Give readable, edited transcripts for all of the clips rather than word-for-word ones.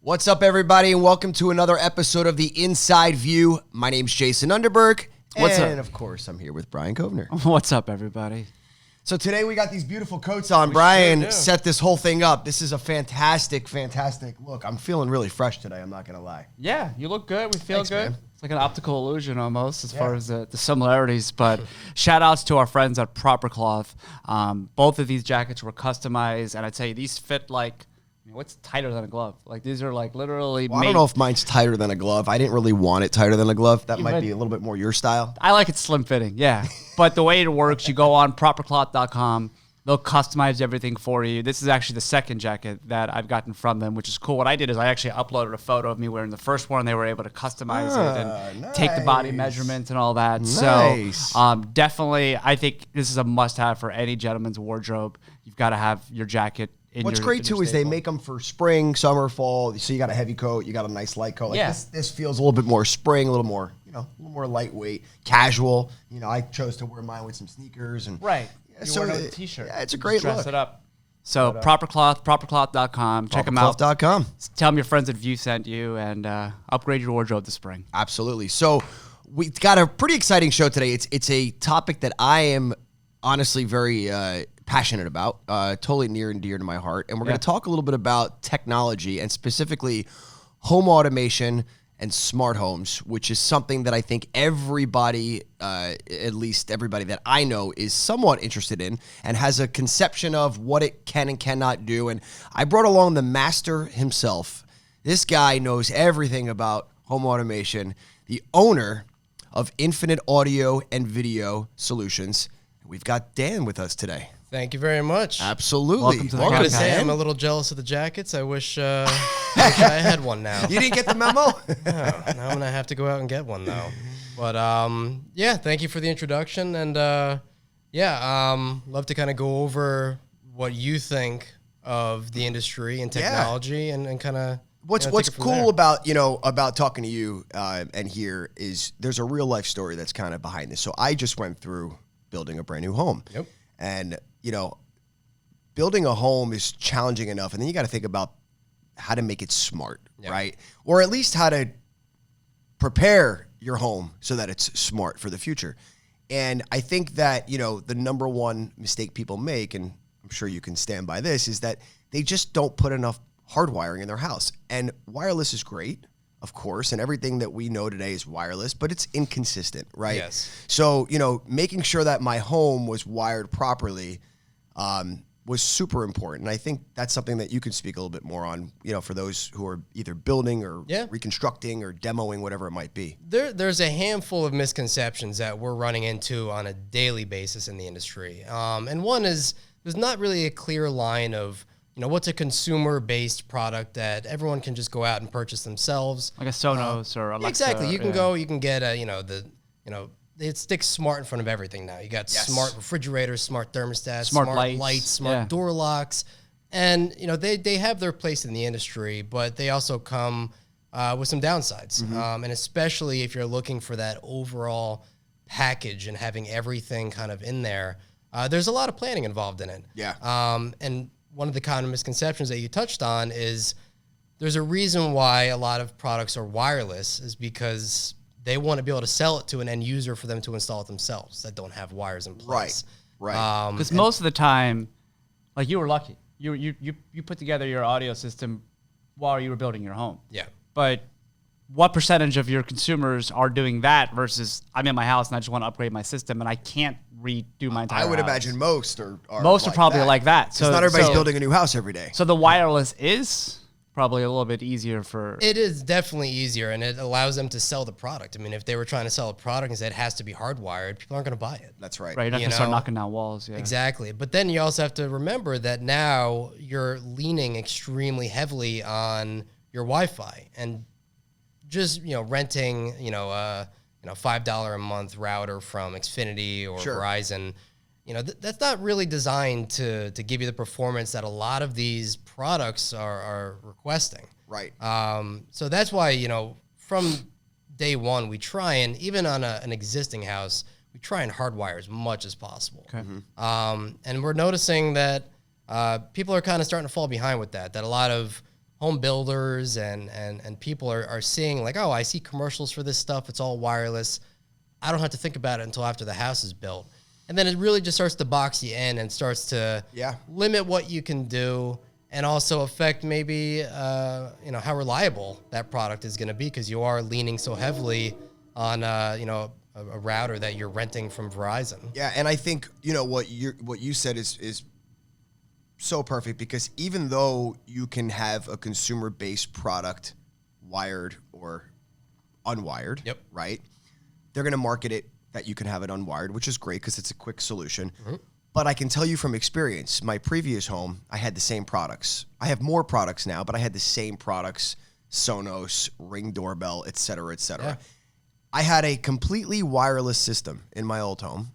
What's up, everybody, and welcome to another episode of The Inside View. My name's Jason Underberg, and of course, I'm here with Brian Kovner. What's up, everybody? So today we got these beautiful coats on. Brian set this whole thing up. This is a fantastic look. I'm feeling really fresh today, I'm not going to lie. Yeah, you look good. We feel Thanks, good. man. It's like an optical illusion almost as far as the similarities. But shout outs to our friends at Proper Cloth. Both of these jackets were customized, and I'd say these fit like, what's tighter than a glove? Like these are like literally I don't know if mine's tighter than a glove. I didn't really want it tighter than a glove. That might be a little bit more your style. I like it slim fitting, yeah. But the way it works, you go on propercloth.com. They'll customize everything for you. This is actually the second jacket that I've gotten from them, which is cool. What I did is I actually uploaded a photo of me wearing the first one. They were able to customize it and take the body measurements and all that. Nice. So definitely, I think this is a must-have for any gentleman's wardrobe. You've got to have your jacket. What's great too is they make them for spring, summer, fall. So you got a heavy coat, you got a nice light coat. Like this feels a little bit more spring, a little more, a little more lightweight, casual. I chose to wear mine with some sneakers and You wear a t-shirt. Yeah, it's a great look. Dress it up. So propercloth.com. Check them out. Propercloth.com. Tell them your friends at View sent you and upgrade your wardrobe this spring. Absolutely. So we got a pretty exciting show today. It's a topic that I am honestly very passionate about, totally near and dear to my heart. And we're going to talk a little bit about technology and specifically home automation and smart homes, which is something that I think everybody, at least everybody that I know, is somewhat interested in and has a conception of what it can and cannot do. And I brought along the master himself. This guy knows everything about home automation, the owner of Infinite Audio and Video Solutions. We've got Dan with us today. Thank you very much. Absolutely. Welcome to the I'm going to podcast. say I'm a little jealous of the jackets. I wish I had one now. You didn't get the memo? No, now I'm going to have to go out and get one though. But thank you for the introduction. And love to kind of go over what you think of the industry and technology and kind of What's cool about talking to you and here is there's a real life story that's kind of behind this. So I just went through building a brand new home. Yep. And, building a home is challenging enough. And then you got to think about how to make it smart, right? Or at least how to prepare your home so that it's smart for the future. And I think that, the number one mistake people make, and I'm sure you can stand by this, is that they just don't put enough hardwiring in their house. And wireless is great, of course, and everything that we know today is wireless, but it's inconsistent, right? Yes. So, making sure that my home was wired properly was super important. And I think that's something that you can speak a little bit more on, for those who are either building or reconstructing or demoing, whatever it might be. There's a handful of misconceptions that we're running into on a daily basis in the industry. And one is there's not really a clear line of what's a consumer-based product that everyone can just go out and purchase themselves, Like a Sonos or Alexa. Exactly. You can go. You can get it sticks smart in front of everything now. You got smart refrigerators, smart thermostats, Smart lights, smart door locks, and they have their place in the industry, but they also come with some downsides, and especially if you're looking for that overall package and having everything kind of in there. There's a lot of planning involved in it. Yeah. And one of the kind of misconceptions that you touched on is there's a reason why a lot of products are wireless is because they want to be able to sell it to an end user for them to install it themselves that don't have wires in place. Right. Because most of the time, like you were lucky. You put together your audio system while you were building your home. Yeah. But what percentage of your consumers are doing that versus I'm in my house and I just want to upgrade my system and I can't redo my entire house? I would imagine most are probably like that. So not everybody's building a new house every day. So the wireless is probably a little bit easier for... It is definitely easier, and it allows them to sell the product. I mean, if they were trying to sell a product and said it has to be hardwired, people aren't going to buy it. That's right. Right, you're not going to start knocking down walls. Yeah. Exactly. But then you also have to remember that now you're leaning extremely heavily on your Wi-Fi and just, renting, $5 a month router from Xfinity or Verizon. That's not really designed to give you the performance that a lot of these products are requesting. Right. So that's why, from day one, we try and, even on an existing house, we try and hardwire as much as possible. Okay. And we're noticing that people are kind of starting to fall behind with that a lot of home builders and people are seeing like, oh, I see commercials for this stuff. It's all wireless. I don't have to think about it until after the house is built. And then it really just starts to box you in and starts to limit what you can do and also affect maybe, how reliable that product is going to be because you are leaning so heavily on, a router that you're renting from Verizon. Yeah, and I think, what you said is so perfect because even though you can have a consumer-based product wired or unwired, right? They're going to market it that you can have it unwired, which is great because it's a quick solution. Mm-hmm. But I can tell you from experience, my previous home, I had the same products. I have more products now, but I had the same products, Sonos, Ring doorbell, et cetera, et cetera. Yeah. I had a completely wireless system in my old home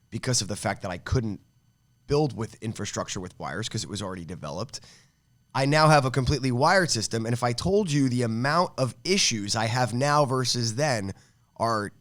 because of the fact that I couldn't build with infrastructure with wires because it was already developed. I now have a completely wired system, and if I told you the amount of issues I have now versus then are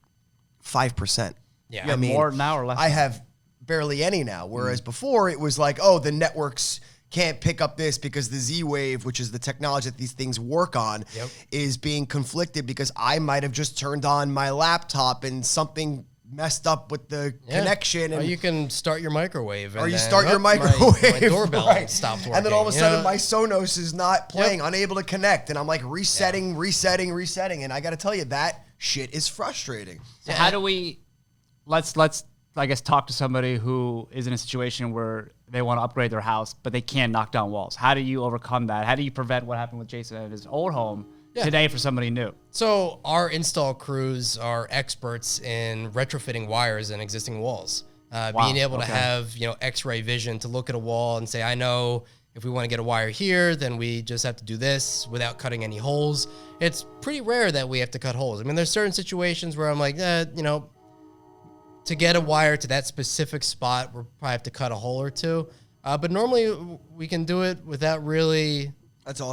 5%. Yeah, you have more now or less? I have barely any now, whereas before it was like, oh, the networks can't pick up this because the Z-Wave, which is the technology that these things work on, is being conflicted because I might have just turned on my laptop and something messed up with the connection. Or And you can start your microwave. Or you start your microwave. My doorbell stopped working. And then all of a sudden my Sonos is not playing, unable to connect. And I'm like resetting. And I got to tell you, that shit is frustrating. So how do we, let's I guess, talk to somebody who is in a situation where they want to upgrade their house, but they can't knock down walls. How do you overcome that? How do you prevent what happened with Jason at his old home today for somebody new? So our install crews are experts in retrofitting wires in existing walls. Being able to have, X-ray vision to look at a wall and say, I know if we want to get a wire here, then we just have to do this without cutting any holes. It's pretty rare that we have to cut holes. I mean, there's certain situations where I'm like, to get a wire to that specific spot, we'll probably have to cut a hole or two. But normally we can do it without really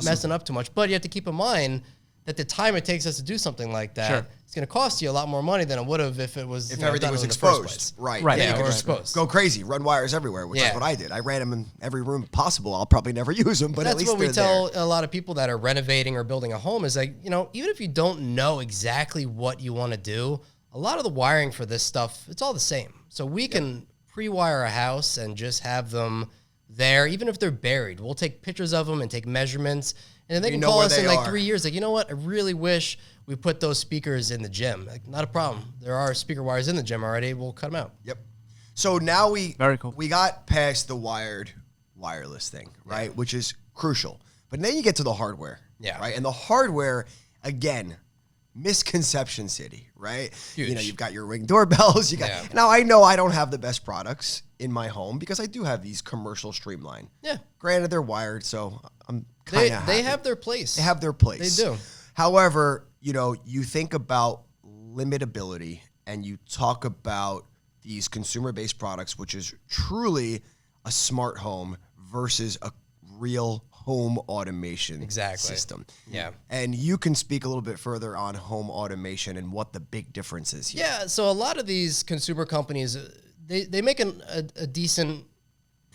messing up too much. But you have to keep in mind that the time it takes us to do something like that, it's going to cost you a lot more money than it would have if it was everything was exposed. Right. Yeah, or exposed. Go crazy, run wires everywhere, which is what I did. I ran them in every room possible. I'll probably never use them, but at least they're there. That's what we tell a lot of people that are renovating or building a home is like, even if you don't know exactly what you want to do, a lot of the wiring for this stuff, it's all the same. So we can pre-wire a house and just have them there, even if they're buried. We'll take pictures of them and take measurements. And then they can call us in like 3 years. Like, you know what? I really wish we put those speakers in the gym. Like, not a problem. There are speaker wires in the gym already. We'll cut them out. Yep. So now Very cool. we got past the wired wireless thing, right? Which is crucial. But then you get to the hardware. Yeah. Right? And the hardware, again, misconception city, right? Huge. You've got your Ring doorbells. Now I know I don't have the best products in my home because I do have these commercial streamline. Yeah. Granted, they're wired, so I'm kind of happy. They have their place. They have their place. They do. However, you think about limitability and you talk about these consumer-based products, which is truly a smart home versus a real home automation system. Yeah. And you can speak a little bit further on home automation and what the big difference is here. Yeah, so a lot of these consumer companies, they make a decent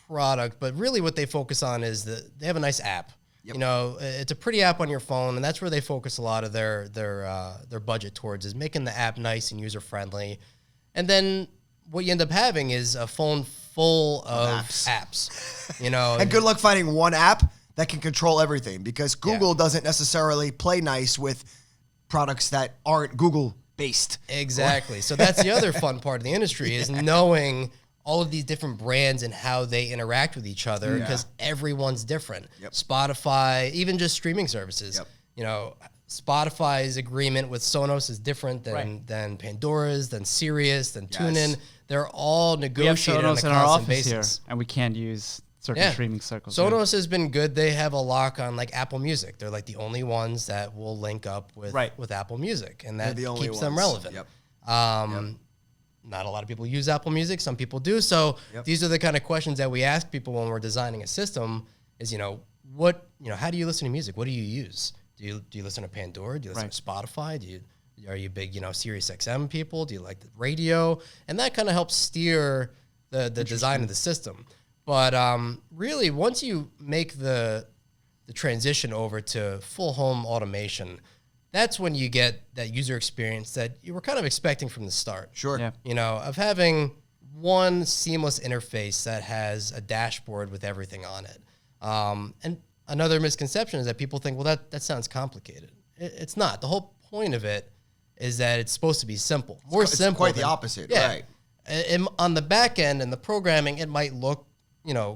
product, but really what they focus on is that they have a nice app. Yep. It's a pretty app on your phone, and that's where they focus a lot of their budget towards, is making the app nice and user-friendly. And then what you end up having is a phone full of apps. And good luck finding one app that can control everything, because Google doesn't necessarily play nice with products that aren't Google based. Exactly. So that's the other fun part of the industry, is knowing all of these different brands and how they interact with each other, because everyone's different. Yep. Spotify, even just streaming services. Yep. Spotify's agreement with Sonos is different than Pandora's, than Sirius, than TuneIn. They're all negotiated on a constant basis. Here, and we can't use certain streaming circles. Sonos has been good. They have a lock on like Apple Music. They're like the only ones that will link up with Apple Music, and that keeps them relevant. Yep. Not a lot of people use Apple Music. Some people do. So these are the kind of questions that we ask people when we're designing a system is, how do you listen to music? What do you use? Do you listen to Pandora? Do you listen to Spotify? Are you big, Sirius XM people? Do you like the radio? And that kind of helps steer the design of the system. But really, once you make the the transition over to full home automation, that's when you get that user experience that you were kind of expecting from the start. Sure. Yeah. You know, of having one seamless interface that has a dashboard with everything on it. And another misconception is that people think, well, that sounds complicated. It's not. The whole point of it is that it's supposed to be simple. More simple. It's quite the opposite, right? On the back end and the programming, it might look,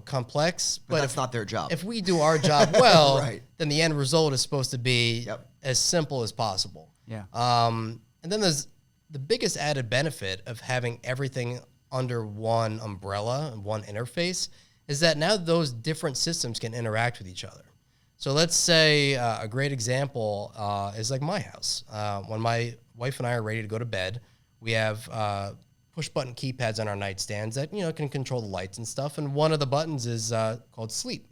complex, but that's not their job. If we do our job well, Right. then the end result is supposed to be as simple as possible. Yeah. And then there's the biggest added benefit of having everything under one umbrella and one interface is that now those different systems can interact with each other. So let's say a great example is like my house. When my wife and I are ready to go to bed, we have push-button keypads on our nightstands that can control the lights and stuff. And one of the buttons is called Sleep.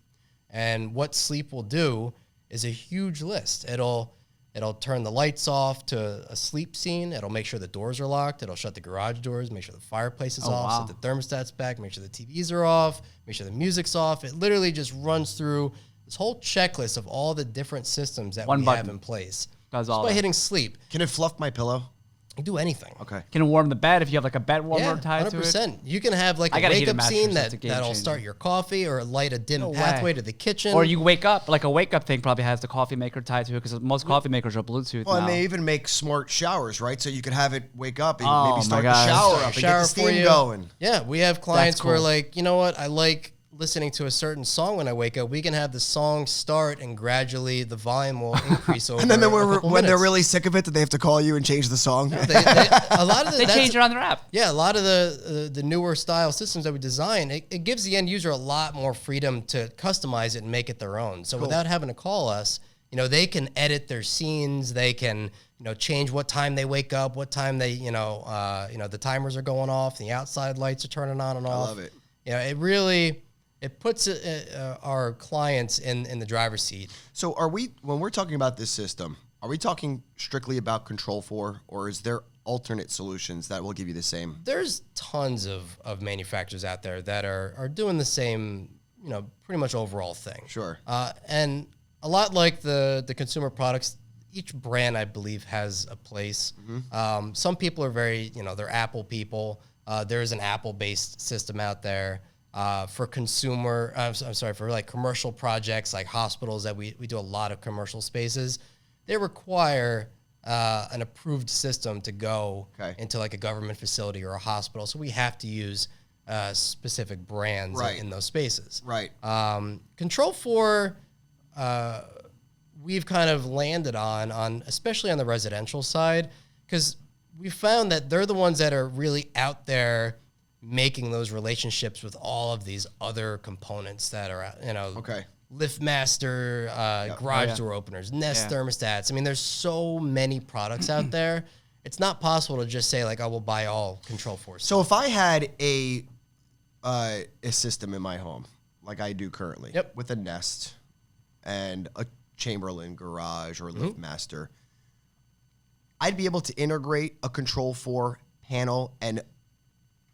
And what Sleep will do is a huge list. It'll turn the lights off to a sleep scene. It'll make sure the doors are locked. It'll shut the garage doors, make sure the fireplace is off, set the thermostat's back, make sure the TVs are off, make sure the music's off. It literally just runs through this whole checklist of all the different systems that we have in place. Does just all by that. hitting Sleep. Can it fluff my pillow? You can do anything. Okay. Can it warm the bed if you have like a bed warmer Yeah, tied to it? 100%. You can have like I a gotta heat a wake-up mattress, scene that's a game that'll changer. start your coffee or light a dim No pathway way. to the kitchen. Or you wake up, like a wake up thing probably has the coffee maker tied to it because most coffee makers are Bluetooth Well, now. and they even make smart showers, right? So you could have it wake up and Oh, maybe start my the God. shower Start up and your get shower the for steam you. going. Yeah, we have clients who are cool. like, you know what, I like listening to a certain song when I wake up. We can have the song start and gradually the volume will increase over And then a when couple they're minutes. really sick of it, that they have to call you and change the song. A lot of they change it on their app. Yeah, a lot of the newer style systems that we design, it gives the end user a lot more freedom to customize it and make it their own. So without having to call us, they can edit their scenes. They can, change what time they wake up, what time they, the timers are going off, the outside lights are turning on and off. love it. It really, it puts our clients in the driver's seat. So when we're talking about this system, are we talking strictly about Control 4, or is there alternate solutions that will give you the same? There's tons of manufacturers out there that are doing the same, pretty much overall thing. Sure. And a lot like the consumer products, each brand, I believe, has a place. Some people are very, they're Apple people. There's an Apple-based system out there. For for like commercial projects like hospitals that we do a lot of commercial spaces, they require an approved system to go into like a government facility or a hospital. So we have to use specific brands in those spaces. Right. Control 4, we've kind of landed on especially on the residential side, because we found that they're the ones that are really out there making those relationships with all of these other components that are, LiftMaster, garage door openers, Nest thermostats. I mean, there's so many products out there. It's not possible to just say like, I will buy all Control 4 stuff. So if I had a system in my home, like I do currently, with a Nest and a Chamberlain garage or LiftMaster, I'd be able to integrate a Control 4 panel and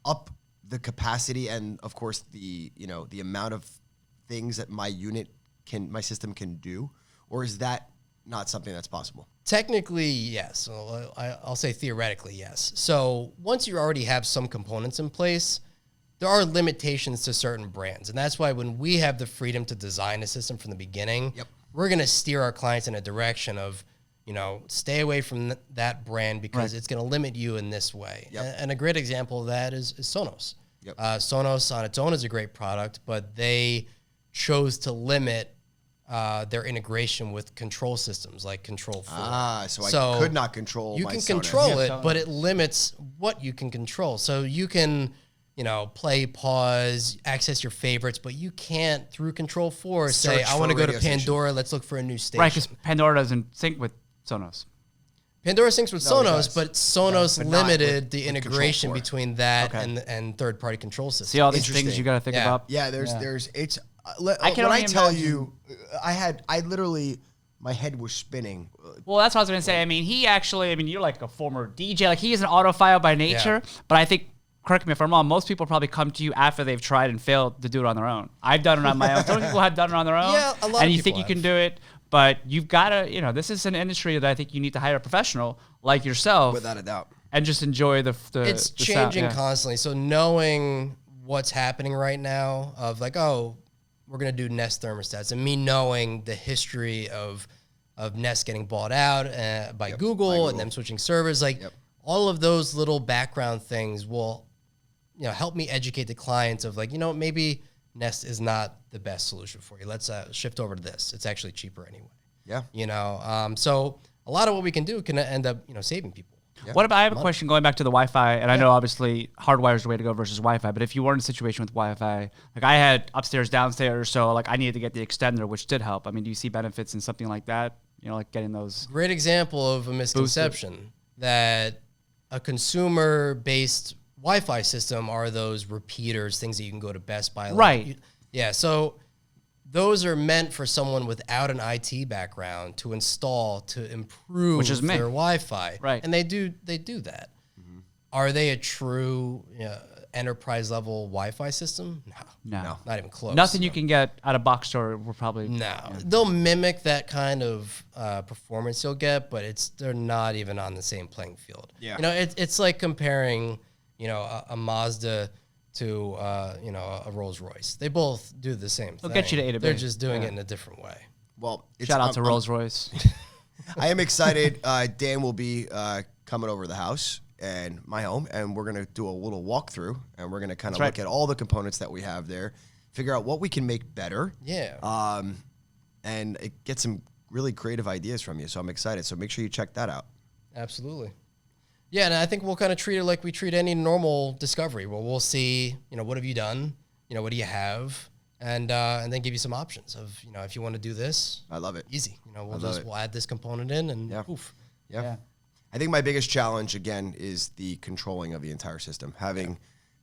up the capacity and, of course, the amount of things that my system can do, or is that not something that's possible? Technically, yes. Well, I'll say theoretically, yes. So once you already have some components in place, there are limitations to certain brands. And that's why when we have the freedom to design a system from the beginning, we're going to steer our clients in a direction of, stay away from that brand because it's going to limit you in this way. And a great example of that is Sonos. Sonos on its own is a great product, but they chose to limit their integration with control systems like Control 4. So I could not control You my can Sonos. control it, but it limits what you can control. So you can, play, pause, access your favorites, but you can't, through Control 4, say, Search I want to for a go to radio Pandora, let's look for a new station. Right, because Pandora doesn't sync with Sonos. Pandora syncs with No, it Sonos, does. but Sonos but not limited with the Control integration 4. between that and third-party control systems. See all these things Interesting. you got to think Yeah. about? Yeah, there's it's. When can I only tell imagine- you, I literally, my head was spinning. Well, that's what I was going to say. I mean, you're like a former DJ. Like, he is an audiophile by nature, but I think correct me if I'm wrong, most people probably come to you after they've tried and failed to do it on their own. I've done it on my own. Some people have done it on their own. Yeah, a lot and of you think you people can do it, but you've got to, this is an industry that I think you need to hire a professional like yourself. Without a doubt. And just enjoy the It's the changing sound. constantly. So knowing what's happening right now of like, oh, we're going to do Nest thermostats, and me knowing the history of Nest getting bought out by Google and them switching servers, like all of those little background things will help me educate the clients of like, maybe Nest is not the best solution for you. Let's shift over to this. It's actually cheaper anyway. Yeah. So a lot of what we can do can end up, saving people. Yeah. What about, I have a question going back to the Wi-Fi, and I know obviously hardwire is the way to go versus Wi-Fi, but if you were in a situation with Wi-Fi, like I had upstairs, downstairs, so like I needed to get the extender, which did help. I mean, do you see benefits in something like that? Like getting those. Great example of a misconception that a consumer-based Wi-Fi system are those repeaters, things that you can go to Best Buy. Right. Yeah. So those are meant for someone without an IT background to install to improve Which is me. their Wi-Fi. Right. And they do that. Mm-hmm. Are they a true enterprise level Wi-Fi system? No. Not even close. Nothing you can get at a box store will probably. No, they'll mimic that kind of performance you'll get, but they're not even on the same playing field. Yeah. It's like comparing, a Mazda to a Rolls Royce. They both do the same thing. They'll get you to A to B. They're just doing it in a different way. Well, Shout out to Rolls Royce. I am excited. Dan will be coming over to the house and my home, and we're going to do a little walkthrough, and we're going to kind of look at all the components that we have there, figure out what we can make better. Yeah. And get some really creative ideas from you. So I'm excited. So make sure you check that out. Absolutely. Yeah, and I think we'll kind of treat it like we treat any normal discovery. Well, we'll see, what have you done? What do you have? And then give you some options of, if you want to do this. I love it. Easy. We'll add this component in and poof. Yeah. I think my biggest challenge, again, is the controlling of the entire system. Having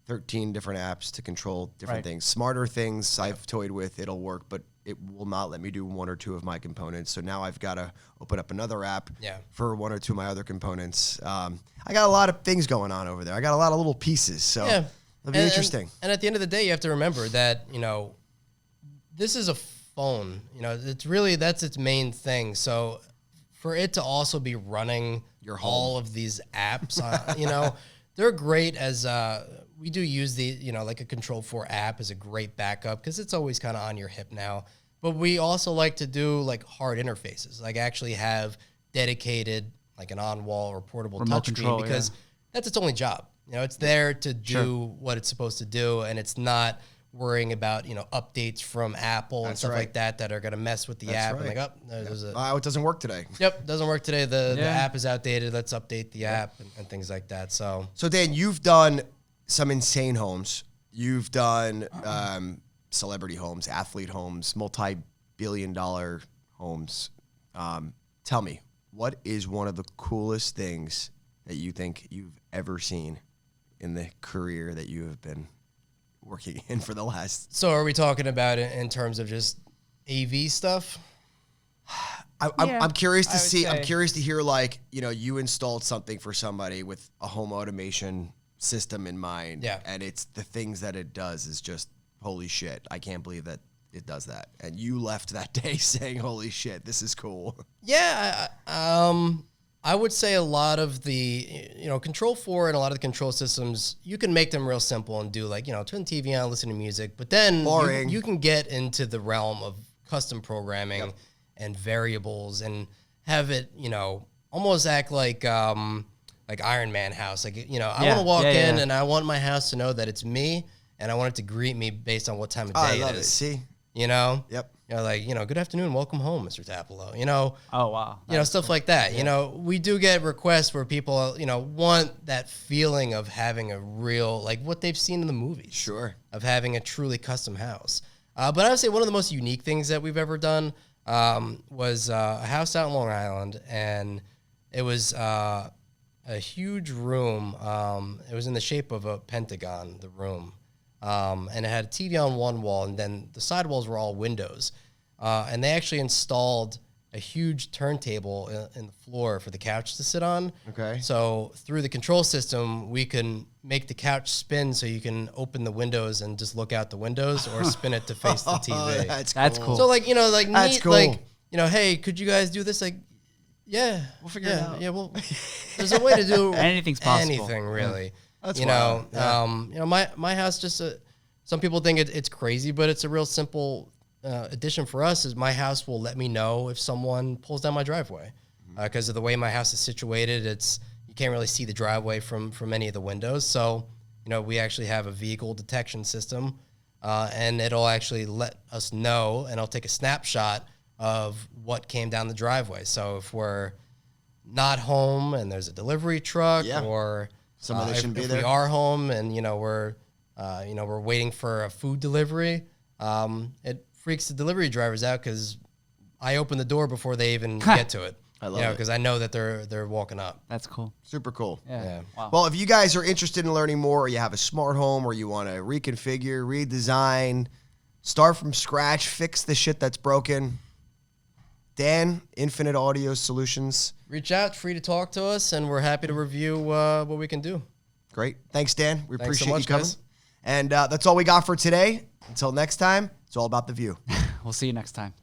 13 different apps to control different things. Smarter things I've toyed with, it'll work, but it will not let me do one or two of my components. So now I've got to open up another app for one or two of my other components. I got a lot of things going on over there. I got a lot of little pieces. So it'll be interesting. And at the end of the day, you have to remember that, this is a phone. It's really, that's its main thing. So for it to also be running all of these apps, they're great as we do use the, like a Control4 app is a great backup because it's always kind of on your hip now. But we also like to do like hard interfaces, like actually have dedicated like an on-wall or portable touchscreen because that's its only job. It's there to do what it's supposed to do, and it's not worrying about updates from Apple and stuff like that are going to mess with the app. And like, there's it doesn't work today. Yep, doesn't work today. The app is outdated. Let's update the app and things like that. So Dan, you've done some insane homes. You've done celebrity homes, athlete homes, multi-billion-dollar homes. Tell me, what is one of the coolest things that you think you've ever seen in the career that you have been working in for the last? So are we talking about it in terms of just AV stuff? I'm curious to see. I'm curious to hear, like, you installed something for somebody with a home automation system in mind. Yeah. And it's the things that it does is just, holy shit. I can't believe that it does that. And you left that day saying, holy shit, this is cool. Yeah. I would say a lot of the, Control4 and a lot of the control systems, you can make them real simple and do like, turn the TV on, listen to music. But then you can get into the realm of custom programming and variables and have it, almost act like Iron Man house. Like, I want to walk in and I want my house to know that it's me and I want it to greet me based on what time of day I love it is. See? Yep. Good afternoon, welcome home, Mr. Tapalo. Oh, wow. Stuff like that. We do get requests where people, want that feeling of having a real, like what they've seen in the movies. Sure. Of having a truly custom house. But I would say one of the most unique things that we've ever done was a house out in Long Island, and it was a huge room. It was in the shape of a pentagon, the room. And it had a TV on one wall, and then the side walls were all windows. And they actually installed a huge turntable in the floor for the couch to sit on. Okay. So through the control system, we can make the couch spin so you can open the windows and just look out the windows, or spin it to face the TV. That's cool. So like, like That's neat, cool. like, hey, could you guys do this? Like, yeah, We'll figure it out. Yeah, well, there's a way to do Anything's possible. anything really. That's wild. wild. My house just some people think it's crazy, but it's a real simple addition for us. Is my house will let me know if someone pulls down my driveway, because of the way my house is situated. You can't really see the driveway from any of the windows. So we actually have a vehicle detection system, and it'll actually let us know, and I'll take a snapshot of what came down the driveway. So if we're not home and there's a delivery truck, or someone that shouldn't be if there. we are home and we're waiting for a food delivery, it freaks the delivery drivers out because I open the door before they even get to it. I love it. Because I know that they're walking up. That's cool. Super cool. Yeah. Wow. Well, if you guys are interested in learning more, or you have a smart home, or you want to reconfigure, redesign, start from scratch, fix the shit that's broken, Dan, Infinite Audio Solutions. Reach out, free to talk to us, and we're happy to review what we can do. Great. Thanks, Dan. We Thanks so appreciate much, you coming. guys. And that's all we got for today. Until next time, it's all about the view. We'll see you next time.